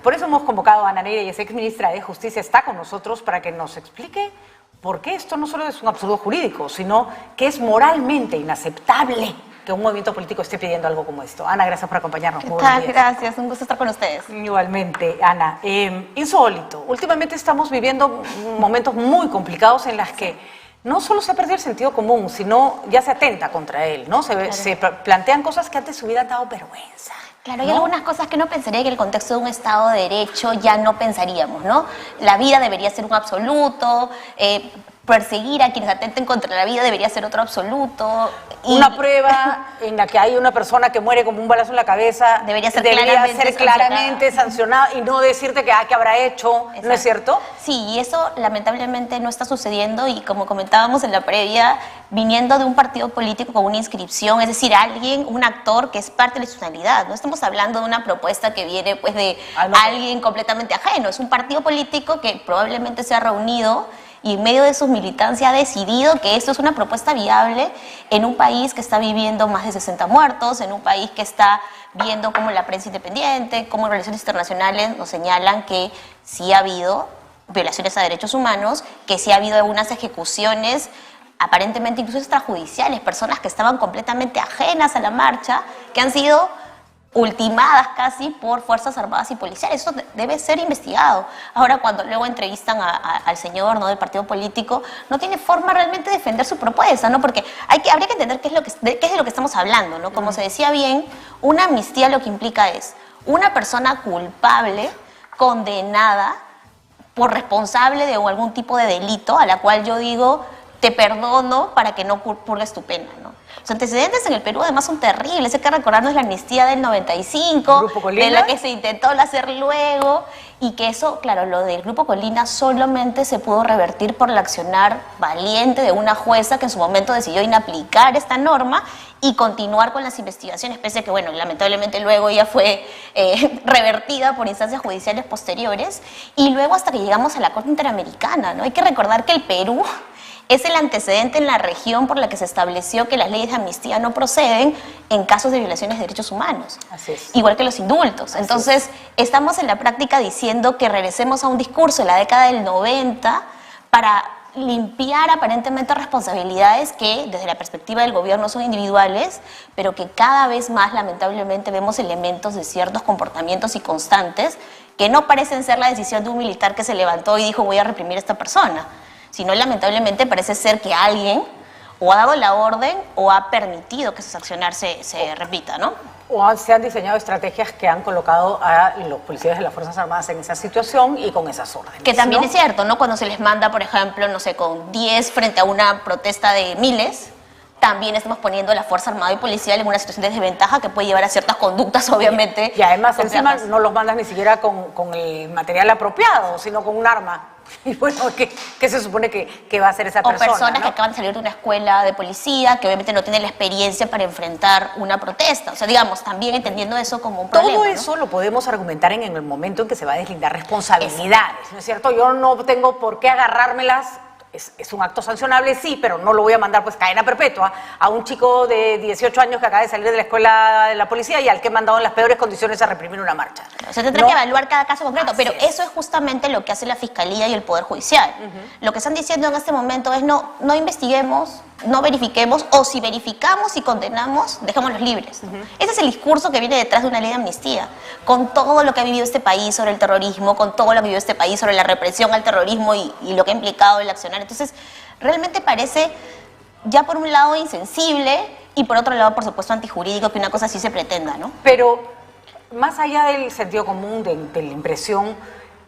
Por eso hemos convocado a Ana Neira Yesek, ministra de Justicia, está con nosotros para que nos explique por qué esto no solo es un absurdo jurídico, sino que es moralmente inaceptable que un movimiento político esté pidiendo algo como esto. Ana, gracias por acompañarnos. ¿Qué tal? Gracias, un gusto estar con ustedes. Igualmente, Ana. Insólito. Últimamente estamos viviendo momentos muy complicados en los que no solo se ha perdido el sentido común, sino ya se atenta contra él, ¿no? Se plantean cosas que antes hubieran dado vergüenza. Claro, hay algunas cosas que no pensaría que en el contexto de un Estado de Derecho ya no pensaríamos, ¿no? La vida debería ser un absoluto, perseguir a quienes atenten contra la vida debería ser otro absoluto. Una prueba en la que hay una persona que muere como un balazo en la cabeza debería ser claramente sancionada y no decirte que habrá hecho. Exacto. ¿No es cierto? Sí, y eso lamentablemente no está sucediendo y como comentábamos en la previa, viniendo de un partido político con una inscripción, es decir, alguien, un actor que es parte de la institucionalidad. No estamos hablando de una propuesta que viene pues de alguien completamente ajeno, es un partido político que probablemente se ha reunido y en medio de su militancia ha decidido que esto es una propuesta viable en un país que está viviendo más de 60 muertos, en un país que está viendo cómo la prensa independiente, cómo relaciones internacionales nos señalan que sí ha habido violaciones a derechos humanos, que sí ha habido algunas ejecuciones aparentemente incluso extrajudiciales, personas que estaban completamente ajenas a la marcha, que han sido ultimadas casi por fuerzas armadas y policiales. Eso debe ser investigado. Ahora, cuando luego entrevistan al señor, ¿no?, del partido político, no tiene forma realmente de defender su propuesta, ¿no? Porque habría que entender qué es de lo que estamos hablando, ¿no? Como se decía bien, una amnistía lo que implica es una persona culpable, condenada, por responsable de algún tipo de delito, a la cual yo digo, te perdono para que no purgues tu pena, ¿no? Los antecedentes en el Perú además son terribles. Hay que recordarnos la amnistía del 95, de la que se intentó hacer luego, y que eso, claro, lo del Grupo Colina solamente se pudo revertir por el accionar valiente de una jueza que en su momento decidió inaplicar esta norma y continuar con las investigaciones, pese a que, bueno, lamentablemente luego ya fue revertida por instancias judiciales posteriores, y luego hasta que llegamos a la Corte Interamericana, ¿no? Hay que recordar que el Perú es el antecedente en la región por la que se estableció que las leyes de amnistía no proceden en casos de violaciones de derechos humanos. Así es. Igual que los indultos. Entonces, estamos en la práctica diciendo que regresemos a un discurso de la década del 90 para limpiar aparentemente responsabilidades que desde la perspectiva del gobierno son individuales, pero que cada vez más lamentablemente vemos elementos de ciertos comportamientos y constantes que no parecen ser la decisión de un militar que se levantó y dijo voy a reprimir a esta persona, sino lamentablemente parece ser que alguien o ha dado la orden o ha permitido que ese accionar se repita, ¿no? O se han diseñado estrategias que han colocado a los policías de las Fuerzas Armadas en esa situación y con esas órdenes. Que también es cierto, ¿no? Cuando se les manda, por ejemplo, no sé, con 10 frente a una protesta de miles, también estamos poniendo a la Fuerza Armada y Policial en una situación de desventaja que puede llevar a ciertas conductas, obviamente. Y además, encima, no los mandas ni siquiera con el material apropiado, sino con un arma. Y bueno, ¿qué se supone que va a hacer esa persona? O personas, ¿no?, que acaban de salir de una escuela de policía, que obviamente no tienen la experiencia para enfrentar una protesta. O sea, digamos, también entendiendo eso como un problema. Todo eso, ¿no?, lo podemos argumentar en el momento en que se va a deslindar responsabilidades, ¿no es cierto? Yo no tengo por qué agarrármelas. Es un acto sancionable, sí, pero no lo voy a mandar pues cadena perpetua a un chico de 18 años que acaba de salir de la escuela de la policía y al que he mandado en las peores condiciones a reprimir una marcha. O sea, tendrá que evaluar cada caso concreto, pero eso es justamente lo que hace la Fiscalía y el Poder Judicial. Lo que están diciendo en este momento es no investiguemos, no verifiquemos, o si verificamos y condenamos, dejémoslos libres. Ese es el discurso que viene detrás de una ley de amnistía, con todo lo que ha vivido este país sobre el terrorismo, con todo lo que ha vivido este país sobre la represión al terrorismo y lo que ha implicado el accionar. Entonces, realmente parece, ya por un lado, insensible y por otro lado, por supuesto, antijurídico, que una cosa así se pretenda, ¿no? Pero, más allá del sentido común, de la impresión,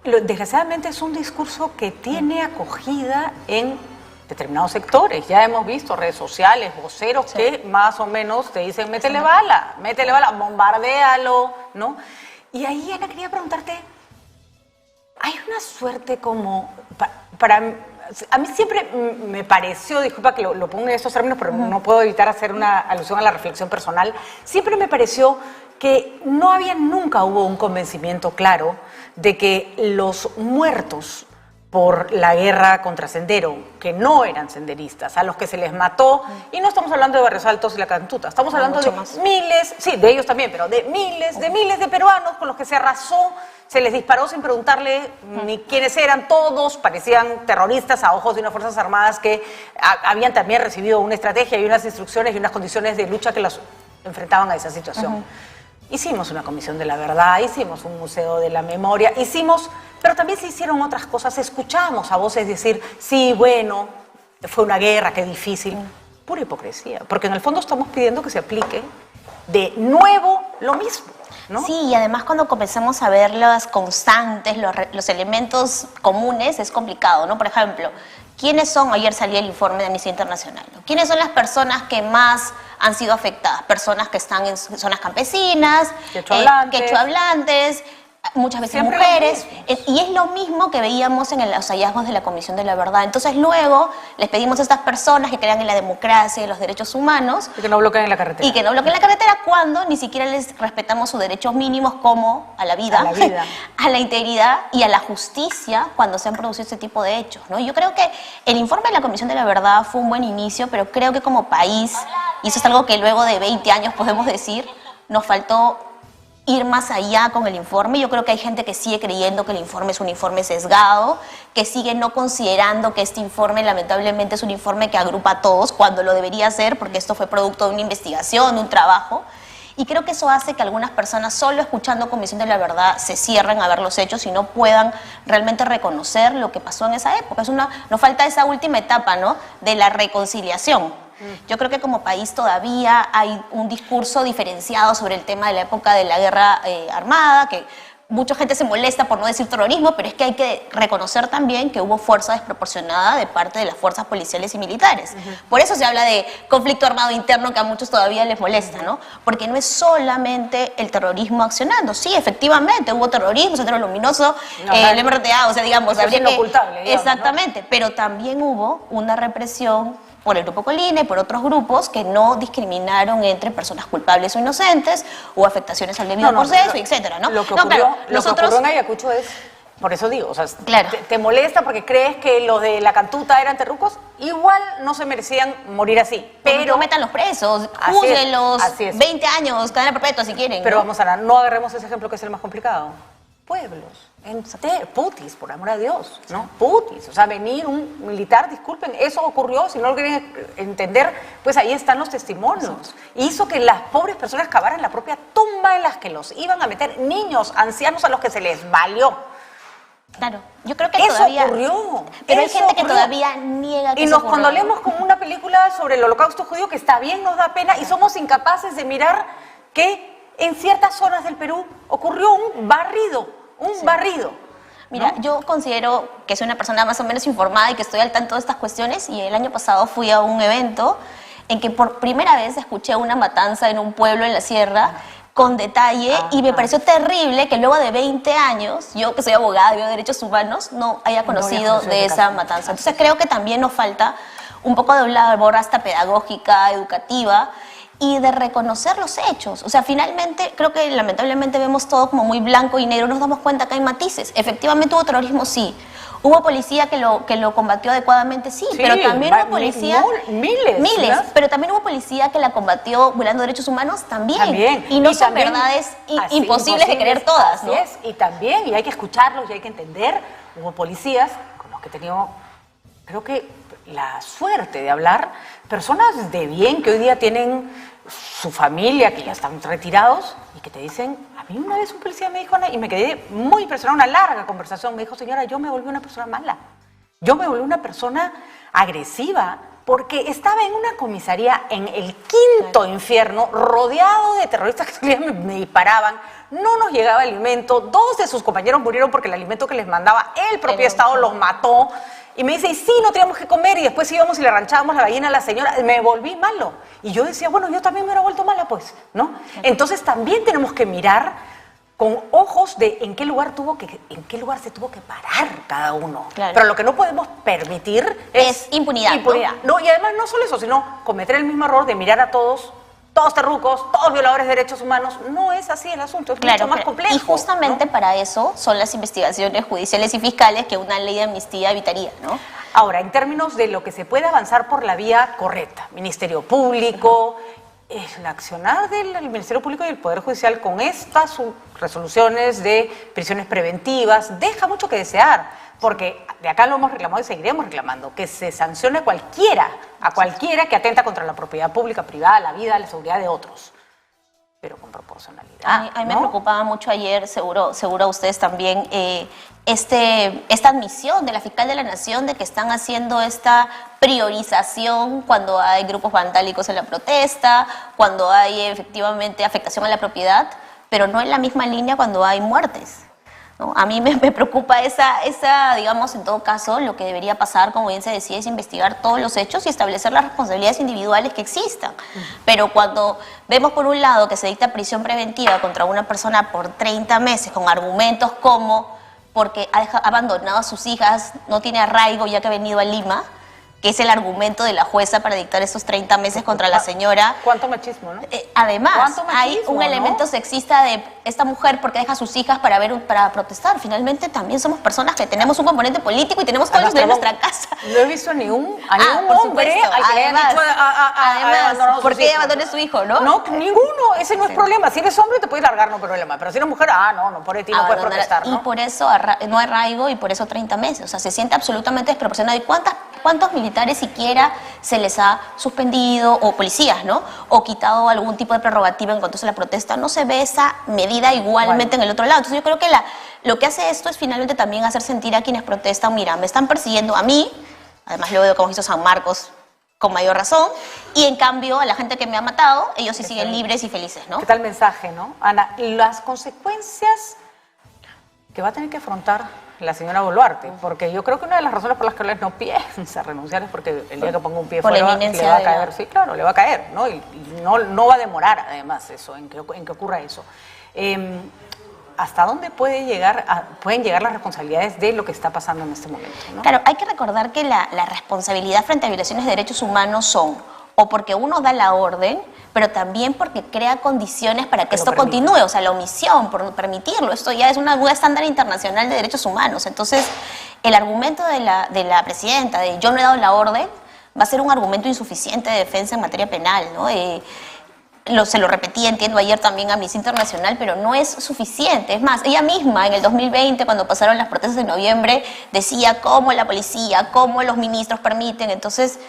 desgraciadamente es un discurso que tiene acogida en determinados sectores. Ya hemos visto redes sociales, voceros que más o menos te dicen métele bala, bombardéalo, ¿no? Y ahí, Ana, quería preguntarte, hay una suerte como a mí siempre me pareció, disculpa que lo ponga en estos términos, pero no puedo evitar hacer una alusión a la reflexión personal, siempre me pareció que nunca hubo un convencimiento claro de que los muertos por la guerra contra Sendero, que no eran senderistas, a los que se les mató, y no estamos hablando de Barrios Altos y La Cantuta, estamos hablando de miles, sí, de ellos también, pero de miles de peruanos con los que se arrasó, se les disparó sin preguntarle ni quiénes eran, todos parecían terroristas a ojos de unas Fuerzas Armadas que habían también recibido una estrategia y unas instrucciones y unas condiciones de lucha que los enfrentaban a esa situación. Hicimos una comisión de la verdad, hicimos un museo de la memoria, pero también se hicieron otras cosas. Escuchamos a voces decir, sí, bueno, fue una guerra, qué difícil. Pura hipocresía, porque en el fondo estamos pidiendo que se aplique de nuevo lo mismo, ¿no? Sí, y además cuando comenzamos a ver las constantes, los elementos comunes, es complicado, ¿no? Por ejemplo, ¿quiénes son? Ayer salía el informe de Amnistía Internacional, ¿no? ¿Quiénes son las personas que más han sido afectadas? Personas que están en zonas campesinas, quechohablantes, muchas veces siempre mujeres, y es lo mismo que veíamos en los hallazgos de la Comisión de la Verdad. Entonces luego les pedimos a estas personas que crean en la democracia y los derechos humanos y que no bloqueen la carretera. Y que no bloqueen la carretera cuando ni siquiera les respetamos sus derechos mínimos como a la vida, a la integridad y a la justicia cuando se han producido este tipo de hechos, ¿no? Yo creo que el informe de la Comisión de la Verdad fue un buen inicio, pero creo que como país, y eso es algo que luego de 20 años podemos decir, nos faltó ir más allá con el informe. Yo creo que hay gente que sigue creyendo que el informe es un informe sesgado, que sigue no considerando que este informe lamentablemente es un informe que agrupa a todos, cuando lo debería ser, porque esto fue producto de una investigación, de un trabajo. Y creo que eso hace que algunas personas, solo escuchando Comisión de la Verdad, se cierren a ver los hechos y no puedan realmente reconocer lo que pasó en esa época. Nos falta esa última etapa, ¿no?, de la reconciliación. Yo creo que como país todavía hay un discurso diferenciado sobre el tema de la época de la guerra armada, que mucha gente se molesta por no decir terrorismo, pero es que hay que reconocer también que hubo fuerza desproporcionada de parte de las fuerzas policiales y militares. Por eso se habla de conflicto armado interno, que a muchos todavía les molesta, ¿no? Porque no es solamente el terrorismo accionando. Sí, efectivamente, hubo terrorismo, Sendero Luminoso, el MRTA, o sea, digamos, habría que... inocultable, digamos, exactamente, ¿no? Pero también hubo una represión por el Grupo Colina y por otros grupos que no discriminaron entre personas culpables o inocentes o afectaciones al debido proceso, etcétera, ¿no? Lo que ocurrió en Ayacucho es, por eso digo, o sea, claro, te molesta porque crees que los de La Cantuta eran terrucos, igual no se merecían morir así. Pero metan los presos, júzguenlos, 20 años, cadena perpetua si quieren. Pero ¿no? Vamos a no agarremos ese ejemplo que es el más complicado. Pueblos, putis, por amor a Dios, ¿no? Putis, o sea, venir un militar, disculpen, eso ocurrió, si no lo quieren entender, pues ahí están los testimonios. Hizo que las pobres personas cavaran la propia tumba en las que los iban a meter niños, ancianos a los que se les valió. Claro, yo creo que eso todavía ocurrió. Pero hay gente que todavía niega que y nos condolemos con una película sobre el Holocausto judío que está bien, nos da pena, y somos incapaces de mirar que en ciertas zonas del Perú ocurrió un barrido. Mira, ¿no? yo considero que soy una persona más o menos informada y que estoy al tanto de estas cuestiones, y el año pasado fui a un evento en que por primera vez escuché una matanza en un pueblo en la sierra con detalle, y me pareció terrible que luego de 20 años, yo que soy abogada y veo derechos humanos, no haya conocido de esa matanza. Entonces creo que también nos falta un poco de una labor hasta pedagógica, educativa, y de reconocer los hechos. O sea, finalmente creo que lamentablemente vemos todo como muy blanco y negro, nos damos cuenta que hay matices. Efectivamente hubo terrorismo, sí. Hubo policía que lo combatió adecuadamente, sí, pero también hubo policía... Miles, pero también hubo policía que la combatió violando derechos humanos, también. Y no son verdades imposibles de creer todas, ¿no? Así es, y también, y hay que escucharlos y hay que entender, hubo policías con los que he tenido, creo que la suerte de hablar, personas de bien que hoy día tienen su familia, que ya están retirados, y que te dicen, a mí una vez un policía me dijo, y me quedé muy impresionada, una larga conversación, me dijo, señora, yo me volví una persona mala, yo me volví una persona agresiva, porque estaba en una comisaría en el quinto infierno, rodeado de terroristas que me disparaban, no nos llegaba alimento, 2 de sus compañeros murieron porque el alimento que les mandaba el propio Estado los mató. Y me dice, y sí, no teníamos que comer, y después íbamos y le arranchábamos la gallina a la señora, me volví malo. Y yo decía, bueno, yo también me hubiera vuelto mala, pues, ¿no? Entonces también tenemos que mirar con ojos de en qué lugar se tuvo que parar cada uno. Claro. Pero lo que no podemos permitir es impunidad. No, y además no solo eso, sino cometer el mismo error de mirar a todos todos terrucos, todos violadores de derechos humanos. No es así el asunto, es mucho más complejo. Y justamente ¿no? para eso son las investigaciones judiciales y fiscales que una ley de amnistía evitaría, ¿no? Ahora, en términos de lo que se puede avanzar por la vía correcta, Ministerio Público, el accionar del Ministerio Público y del Poder Judicial con estas resoluciones de prisiones preventivas deja mucho que desear, porque de acá lo hemos reclamado y seguiremos reclamando, que se sancione a cualquiera que atenta contra la propiedad pública, privada, la vida, la seguridad de otros, pero con proporcionalidad. A mí me preocupaba mucho ayer, seguro a ustedes también, esta admisión de la fiscal de la Nación de que están haciendo esta priorización cuando hay grupos vandálicos en la protesta, cuando hay efectivamente afectación a la propiedad, pero no en la misma línea cuando hay muertes, ¿no? A mí me preocupa esa, digamos, en todo caso, lo que debería pasar, como bien se decía, es investigar todos los hechos y establecer las responsabilidades individuales que existan. Pero cuando vemos por un lado que se dicta prisión preventiva contra una persona por 30 meses con argumentos como porque ha abandonado a sus hijas, no tiene arraigo ya que ha venido a Lima, que es el argumento de la jueza para dictar esos 30 meses contra la señora. ¿Cuánto machismo, no? Además, hay un elemento sexista de esta mujer porque deja a sus hijas para protestar. Finalmente también somos personas que tenemos un componente político y tenemos todos los de nuestra casa. No he visto a ningún hombre al que le hayan dicho además, ¿por qué abandone su hijo, no? No, ninguno, ese no es problema. Si eres hombre te puedes largar, no hay problema. Pero si eres mujer, no, por ti no puedes protestar, ¿no? Y por eso no hay arraigo y por eso 30 meses. O sea, se siente absolutamente desproporcionado. ¿Y cuántos militares siquiera se les ha suspendido, o policías, ¿no? O quitado algún tipo de prerrogativa en cuanto a la protesta? No se ve esa medida igualmente en el otro lado. Entonces yo creo que lo que hace esto es finalmente también hacer sentir a quienes protestan, mira, me están persiguiendo a mí, además luego de cómo hizo San Marcos, con mayor razón, y en cambio a la gente que me ha matado, ellos sí siguen libres y felices, ¿no? ¿Qué tal mensaje, no? Ana, las consecuencias que va a tener que afrontar la señora Boluarte, porque yo creo que una de las razones por las que él no piensa renunciar es porque el día que ponga un pie fuera le va a caer, sí, claro, le va a caer, ¿no? Y no va a demorar, además, eso, en que ocurra eso. ¿Hasta dónde pueden llegar las responsabilidades de lo que está pasando en este momento, ¿no? Claro, hay que recordar que la responsabilidad frente a violaciones de derechos humanos son o porque uno da la orden, pero también porque crea condiciones para que esto continúe, o sea, la omisión, por no permitirlo. Esto ya es un estándar internacional de derechos humanos. Entonces, el argumento de la presidenta de yo no he dado la orden va a ser un argumento insuficiente de defensa en materia penal, ¿no? Se lo repetí, entiendo, ayer también a Amnistía Internacional, pero no es suficiente. Es más, ella misma en el 2020, cuando pasaron las protestas de noviembre, decía cómo la policía, cómo los ministros permiten. Entonces,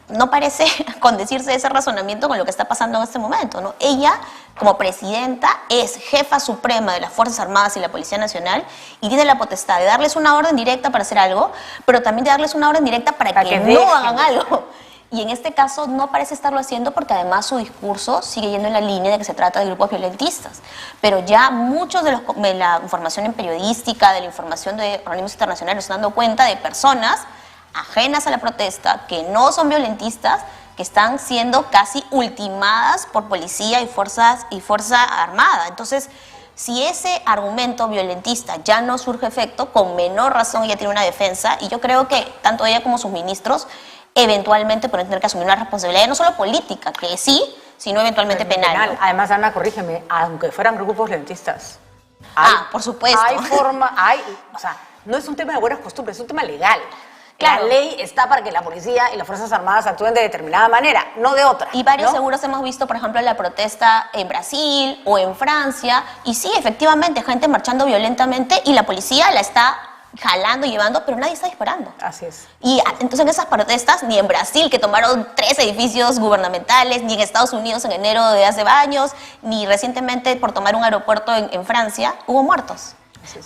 no parece condecirse ese razonamiento con lo que está pasando en este momento, ¿no? Ella, como presidenta, es jefa suprema de las Fuerzas Armadas y la Policía Nacional y tiene la potestad de darles una orden directa para hacer algo, pero también de darles una orden directa para que no hagan algo. Y en este caso no parece estarlo haciendo porque además su discurso sigue yendo en la línea de que se trata de grupos violentistas. Pero ya muchos de la información en periodística, de la información de organismos internacionales, nos están dando cuenta de personas ajenas a la protesta, que no son violentistas, que están siendo casi ultimadas por policía y fuerza armada. Entonces, si ese argumento violentista ya no surge efecto, con menor razón ella tiene una defensa, y yo creo que tanto ella como sus ministros eventualmente pueden tener que asumir una responsabilidad no solo política, que sí, sino eventualmente penal, ¿no? Además, Ana, corrígeme, aunque fueran grupos violentistas, por supuesto. O sea, no es un tema de buenas costumbres, es un tema legal. Claro. La ley está para que la policía y las Fuerzas Armadas actúen de determinada manera, no de otra. Y varios seguros hemos visto, por ejemplo, la protesta en Brasil o en Francia, y sí, efectivamente, gente marchando violentamente y la policía la está jalando y llevando, pero nadie está disparando. Así es. Y entonces en esas protestas, ni en Brasil, que tomaron 3 edificios gubernamentales, ni en Estados Unidos en enero de hace años, ni recientemente por tomar un aeropuerto en Francia, hubo muertos.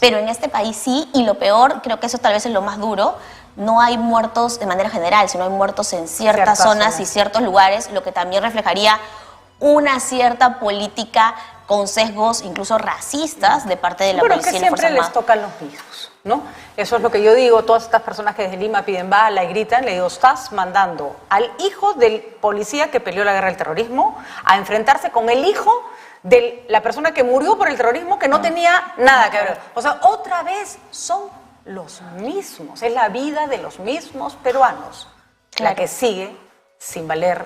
Pero en este país sí, y lo peor, creo que eso tal vez es lo más duro, no hay muertos de manera general, sino hay muertos en ciertas zonas y ciertos lugares, lo que también reflejaría una cierta política con sesgos incluso racistas de parte de la policía y la Fuerza Armada. Pero que siempre les tocan los mismos, ¿no? Eso es lo que yo digo, todas estas personas que desde Lima piden bala y gritan, le digo, estás mandando al hijo del policía que peleó la guerra del terrorismo a enfrentarse con el hijo de la persona que murió por el terrorismo que no tenía nada que ver. O sea, otra vez son los mismos, es la vida de los mismos peruanos, la que sigue sin valer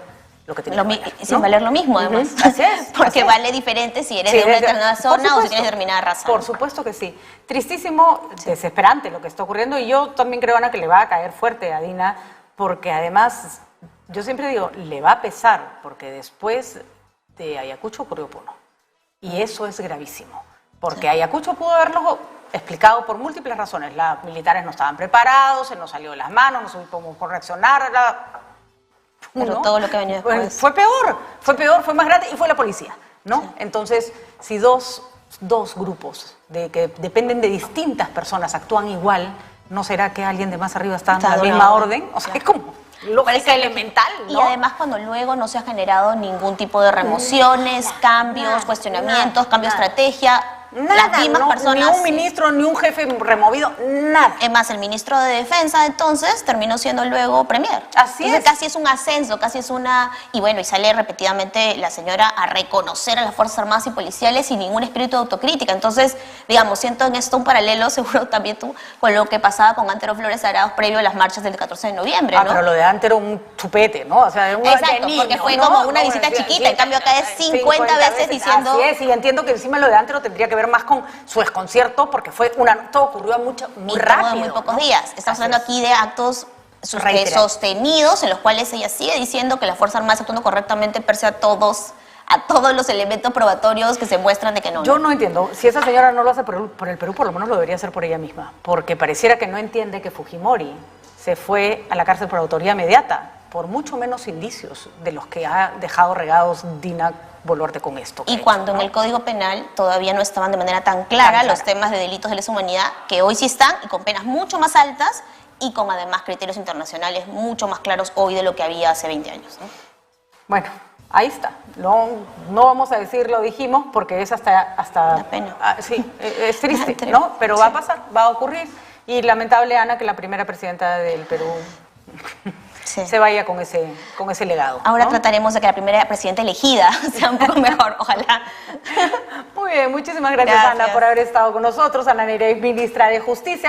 lo que tiene que valer, ¿no? Sin valer lo mismo, además. Así es. Porque así es. vale diferente si eres Sí, de una por determinada zona o si supuesto, tienes determinada raza. Por supuesto que sí. Tristísimo, desesperante lo que está ocurriendo, y yo también creo, Ana, que le va a caer fuerte a Dina, porque además, yo siempre digo, le va a pesar, porque después de Ayacucho ocurrió Puno. Y eso es gravísimo, porque Ayacucho pudo haberlo explicado por múltiples razones. Los militares no estaban preparados, se nos salió de las manos, no supimos cómo reaccionar. Pero todo lo que venía después. Fue peor, fue más grande, y fue la policía, ¿no? Sí. Entonces, si dos grupos que dependen de distintas personas actúan igual, ¿no será que alguien de más arriba está en la misma orden? O sea, es como lógica elemental, ¿no? Y además cuando luego no se ha generado ningún tipo de remociones, cambios, cuestionamientos, cambio de estrategia. Nada, las mismas personas, ni un ministro, ni un jefe removido, nada. Es más, el ministro de Defensa entonces terminó siendo luego premier. Así entonces, es. Casi es un ascenso, casi es una... Y bueno, y sale repetidamente la señora a reconocer a las Fuerzas Armadas y policiales sin ningún espíritu de autocrítica. Entonces, digamos, siento en esto un paralelo, seguro también tú, con lo que pasaba con Antero Flores Arauz previo a las marchas del 14 de noviembre, ¿no? Pero lo de Antero un chupete, ¿no? O sea, un exacto, niño, porque fue ¿no? como una visita chiquita, en cambio acá es 50 veces diciendo... Así es, y entiendo que encima lo de Antero tendría que ver más con su desconcierto, porque todo ocurrió muy rápido. Muy pocos días. Estamos hablando aquí de actos sostenidos en los cuales ella sigue diciendo que la Fuerza Armada está actuando correctamente pese a todos los elementos probatorios que se muestran de que no. Yo no entiendo. Si esa señora no lo hace por el Perú, por lo menos lo debería hacer por ella misma, porque pareciera que no entiende que Fujimori se fue a la cárcel por autoría inmediata, por mucho menos indicios de los que ha dejado regados Dina Boluarte con esto. Y cuando en el Código Penal todavía no estaban de manera tan clara los temas de delitos de lesa humanidad, que hoy sí están, y con penas mucho más altas, y con además criterios internacionales mucho más claros hoy de lo que había hace 20 años, ¿no? Bueno, ahí está. No vamos a decir lo dijimos, porque es hasta la pena. Sí, es triste, ¿no? Pero va a pasar, va a ocurrir. Y lamentable, Ana, que la primera presidenta del Perú se vaya con ese legado. Ahora ¿no? trataremos de que la primera presidenta elegida sea un poco mejor, ojalá. Muy bien, muchísimas gracias, Ana, por haber estado con nosotros. Ana Neira, ministra de Justicia.